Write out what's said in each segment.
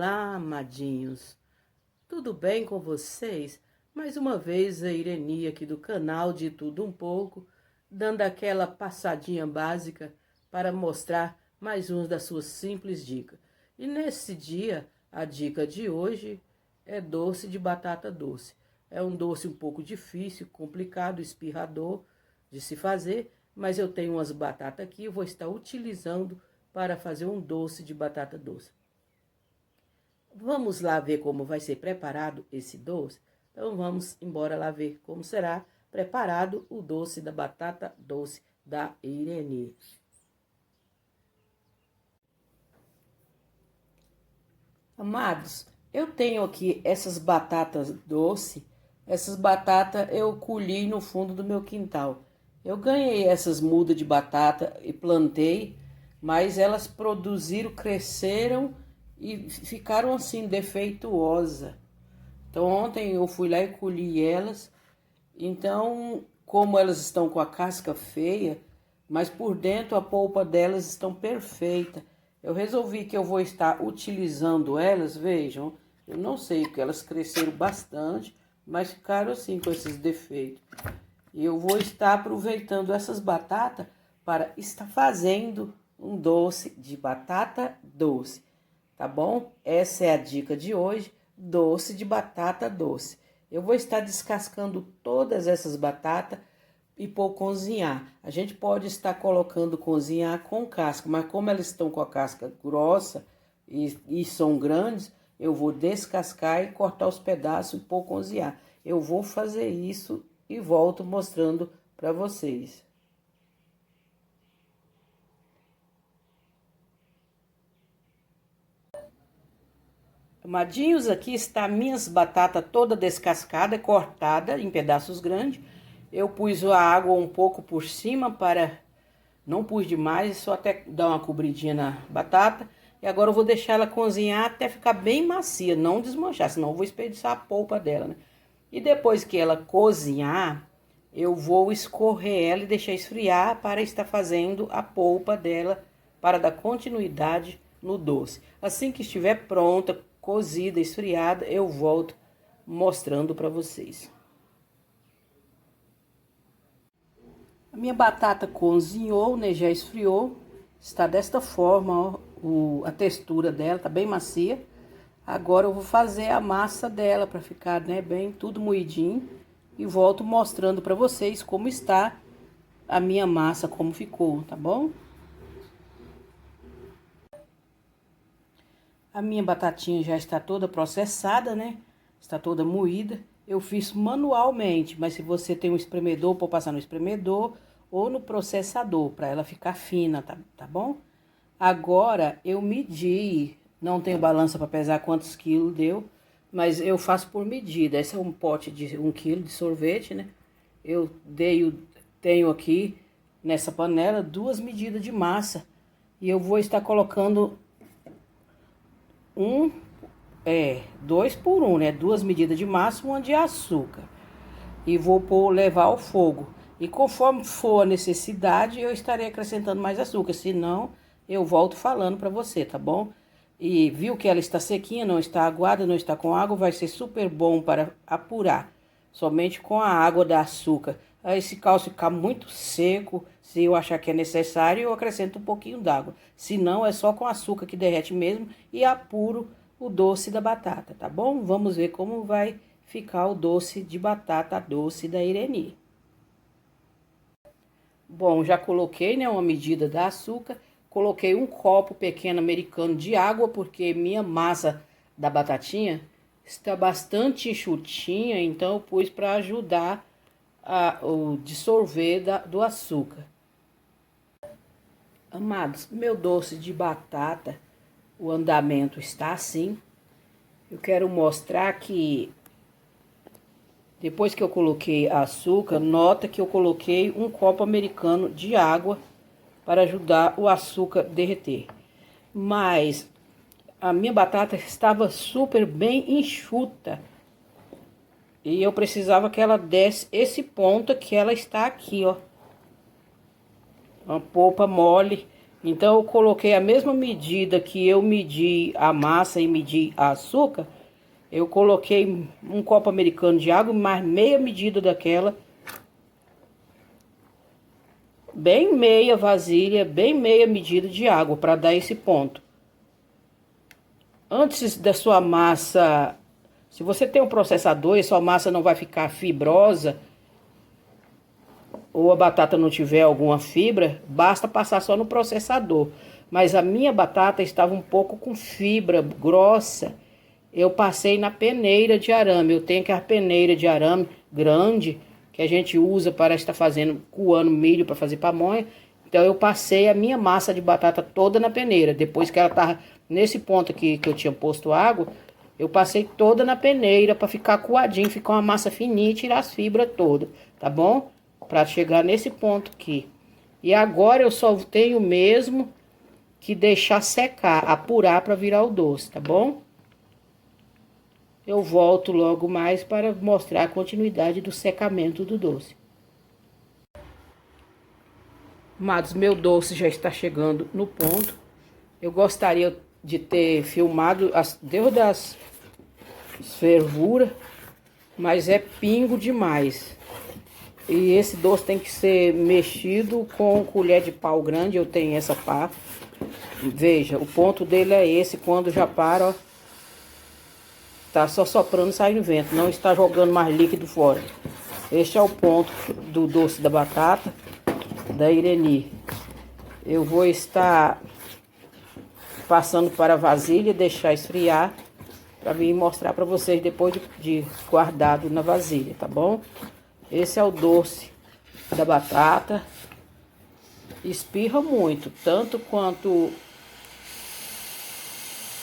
Olá, amadinhos! Tudo bem com vocês? Mais uma vez a Ireni aqui do canal de Tudo Um Pouco, dando aquela passadinha básica para mostrar mais uma das suas simples dicas. E nesse dia, a dica de hoje é doce de batata doce. É um doce um pouco difícil, complicado, espirrador de se fazer, mas eu tenho umas batatas aqui, eu vou estar utilizando para fazer um doce de batata doce. Vamos lá ver como vai ser preparado esse doce? Então vamos embora lá ver como será preparado o doce da batata doce da Ireni. Amados, eu tenho aqui essas batatas doce. Essas batatas eu colhi no fundo do meu quintal. Eu ganhei essas mudas de batata e plantei, mas elas produziram, cresceram e ficaram assim defeituosa. Então ontem eu fui lá e colhi elas. Então, como elas estão com a casca feia, mas por dentro a polpa delas estão perfeita. Eu resolvi que eu vou estar utilizando elas, vejam, eu não sei porque elas cresceram bastante, mas ficaram assim com esses defeitos. E eu vou estar aproveitando essas batatas para estar fazendo um doce de batata doce, tá bom? Essa é a dica de hoje, doce de batata doce. Eu vou estar descascando todas essas batatas e pôr cozinhar. A gente pode estar colocando cozinhar com casca, mas como elas estão com a casca grossa e são grandes, eu vou descascar e cortar os pedaços e pôr cozinhar. Eu vou fazer isso e volto mostrando para vocês. Amadinhos, aqui está minhas batatas toda descascada, cortada em pedaços grandes. Eu pus a água um pouco por cima para... Não pus demais, só até dar uma cobridinha na batata. E agora eu vou deixar ela cozinhar até ficar bem macia, não desmanchar, senão eu vou desperdiçar a polpa dela, né? E depois que ela cozinhar, eu vou escorrer ela e deixar esfriar para estar fazendo a polpa dela, para dar continuidade no doce. Assim que estiver pronta, cozida, esfriada, eu volto mostrando para vocês. A minha batata cozinhou, né, já esfriou, está desta forma, ó, a textura dela tá bem macia. Agora eu vou fazer a massa dela para ficar, né, bem tudo moidinho e volto mostrando para vocês como está a minha massa, como ficou, tá bom? A minha batatinha já está toda processada, né? Está toda moída. Eu fiz manualmente, mas se você tem um espremedor, pode passar no espremedor ou no processador, para ela ficar fina, tá bom? Agora, eu medi, não tenho balança para pesar quantos quilos deu, mas eu faço por medida. Esse é um pote de 1 quilo de sorvete, né? Tenho aqui nessa panela 2 medidas de massa. E eu vou estar colocando 2 por 1, né? 2 medidas de massa, uma de açúcar. E vou levar ao fogo. E conforme for a necessidade, eu estarei acrescentando mais açúcar. Senão, eu volto falando para você, tá bom? E viu que ela está sequinha, não está aguada, não está com água, vai ser super bom para apurar. Somente com a água da açúcar. Aí, se calço ficar muito seco, se eu achar que é necessário, eu acrescento um pouquinho d'água. Se não, é só com açúcar que derrete mesmo e apuro o doce da batata, tá bom? Vamos ver como vai ficar o doce de batata doce da Ireni. Bom, já coloquei, né, uma medida da açúcar. Coloquei um copo pequeno americano de água, porque minha massa da batatinha está bastante enxutinha, então eu pus para ajudar o dissolver do açúcar. Amados, meu doce de batata, o andamento está assim. Eu quero mostrar que depois que eu coloquei açúcar, nota que eu coloquei um copo americano de água para ajudar o açúcar a derreter. Mas a minha batata estava super bem enxuta. E eu precisava que ela desse esse ponto que ela está aqui, ó. Uma polpa mole, Então eu coloquei a mesma medida que eu medi a massa e medi a açúcar. Eu coloquei um copo americano de água, mais meia medida daquela. Bem meia vasilha, bem meia medida de água para dar esse ponto. Antes da sua massa, se você tem um processador e sua massa não vai ficar fibrosa, ou a batata não tiver alguma fibra, basta passar só no processador. Mas a minha batata estava um pouco com fibra grossa. Eu passei na peneira de arame. Eu tenho aquela peneira de arame grande que a gente usa para estar fazendo, coando milho para fazer pamonha. Então eu passei a minha massa de batata toda na peneira. Depois que ela estava nesse ponto aqui que eu tinha posto água, eu passei toda na peneira para ficar coadinho, ficar uma massa fininha e tirar as fibras todas, tá bom? Para chegar nesse ponto aqui. E agora eu só tenho mesmo que deixar secar, apurar para virar o doce, tá bom? Eu volto logo mais para mostrar a continuidade do secamento do doce. Amados, meu doce já está chegando no ponto. Eu gostaria de ter filmado desde as fervuras, mas é pingo demais. E esse doce tem que ser mexido com colher de pau grande. Eu tenho essa pá. Veja, o ponto dele é esse. Quando já para, ó, tá só soprando e saindo vento. Não está jogando mais líquido fora. Este é o ponto do doce da batata da Ireni. Eu vou estar passando para a vasilha e deixar esfriar para vir mostrar para vocês depois de guardado na vasilha, tá bom? Esse é o doce da batata. Espirra muito, tanto quanto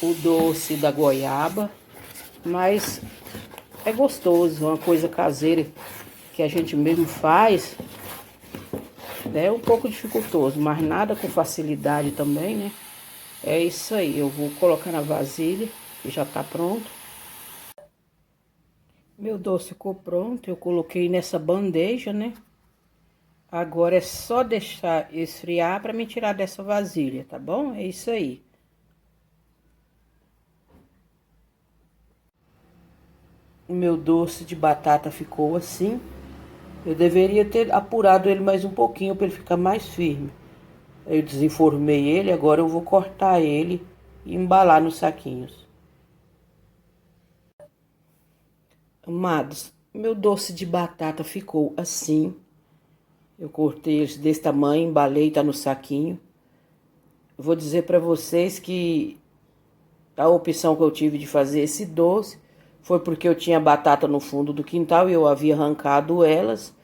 o doce da goiaba, mas é gostoso, uma coisa caseira que a gente mesmo faz. É um pouco dificultoso, mas nada com facilidade também, né? É isso aí, eu vou colocar na vasilha, que já tá pronto. Meu doce ficou pronto, eu coloquei nessa bandeja, né? Agora é só deixar esfriar para me tirar dessa vasilha, tá bom? É isso aí. O meu doce de batata ficou assim. Eu deveria ter apurado ele mais um pouquinho para ele ficar mais firme. Eu desenformei ele, agora eu vou cortar ele e embalar nos saquinhos. Amados, meu doce de batata ficou assim. Eu cortei eles desse tamanho, embalei, tá no saquinho. Eu vou dizer para vocês que a opção que eu tive de fazer esse doce foi porque eu tinha batata no fundo do quintal e eu havia arrancado elas.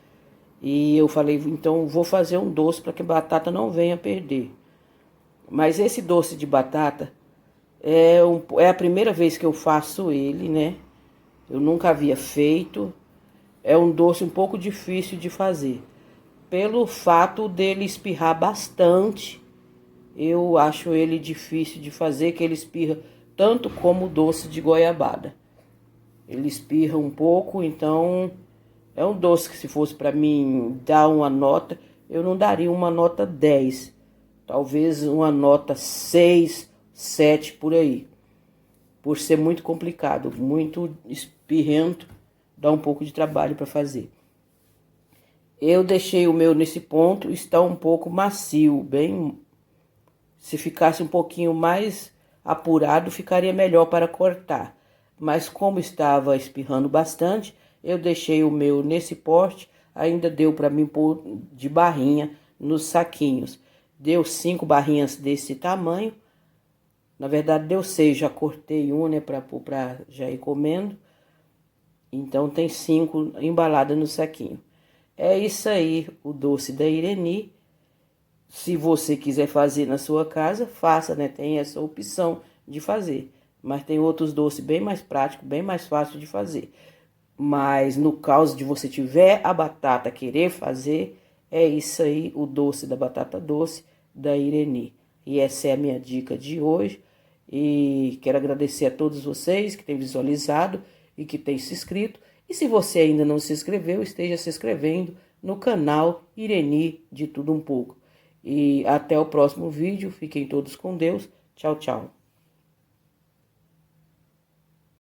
E eu falei, então vou fazer um doce para que a batata não venha perder. Mas esse doce de batata é a primeira vez que eu faço ele, né? Eu nunca havia feito. É um doce um pouco difícil de fazer. Pelo fato dele espirrar bastante, eu acho ele difícil de fazer, que ele espirra tanto como o doce de goiabada. Ele espirra um pouco, então é um doce que se fosse para mim dar uma nota, eu não daria uma nota 10. Talvez uma nota 6, 7 por aí. Por ser muito complicado, muito espirrento, dá um pouco de trabalho para fazer. Eu deixei o meu nesse ponto, está um pouco macio, bem. Se ficasse um pouquinho mais apurado, ficaria melhor para cortar. Mas como estava espirrando bastante, eu deixei o meu nesse porte, ainda deu para mim pôr de barrinha nos saquinhos. Deu 5 barrinhas desse tamanho. Na verdade deu 6, já cortei um, né, para já ir comendo. Então tem 5 embaladas no saquinho. É isso aí, o doce da Ireni. Se você quiser fazer na sua casa, faça, né? Tem essa opção de fazer. Mas tem outros doces bem mais práticos, bem mais fácil de fazer. Mas no caso de você tiver a batata querer fazer, é isso aí, o doce da batata doce da Ireni. E essa é a minha dica de hoje. E quero agradecer a todos vocês que têm visualizado e que têm se inscrito. E se você ainda não se inscreveu, esteja se inscrevendo no canal Ireni de Tudo Um Pouco. E até o próximo vídeo. Fiquem todos com Deus. Tchau, tchau.